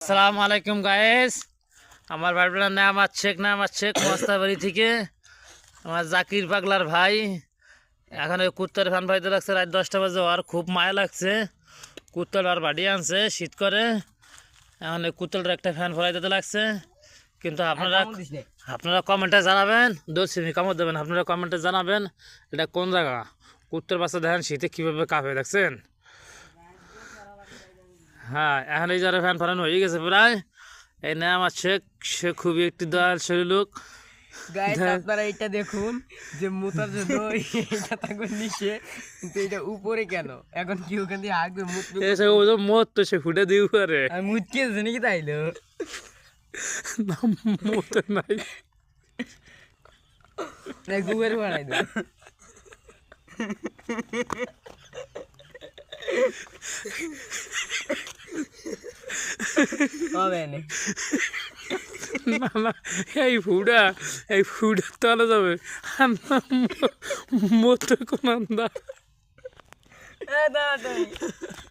আসসালামু আলাইকুম গাইস। আমার বাড়ির নাম শেখ মস্তাবাড়ি থেকে আমার জাকির পাগলার ভাই। এখন ওই কুত্তার ফান পাইতে লাগছে রাত 10টা বাজে, আর খুব মায়া লাগছে। কুত্তার আর বাড়ি আনছে শীত করে, এখন ওই কুত্তাটার একটা ফ্যান ফলাই দিতে লাগছে। কিন্তু আপনারা কমেন্টে জানাবেন, দোষী কামড় দেবেন, আপনারা কমেন্টে জানাবেন এটা কোন জায়গা। কুত্তার বাচ্চা দেখেন শীতে কীভাবে কাঁপে, দেখছেন? হ্যাঁ, এখন এই যারা ফ্যান ফরান হয়ে গেছে প্রায়। এই নাম আমার শেখ, সে খুবই একটি দয়ালশীল লোক। গাইস আপনারা এটা দেখুন যে মুতার জন্য এটা থাকবে নিচে, কিন্তু এটা উপরে কেন? এখন কি ওখান দিয়ে আগবে মুতবে? এসে ও তো মত তো সে ফুটে দিও পারে, আমি মুতকে জানি কি তাইলো না মত নাই। না গুগল বানাই দাও। হবে না না না, এই ফুটা তলে যাবে, আর না মত কোন আন্দা। দাঁড়া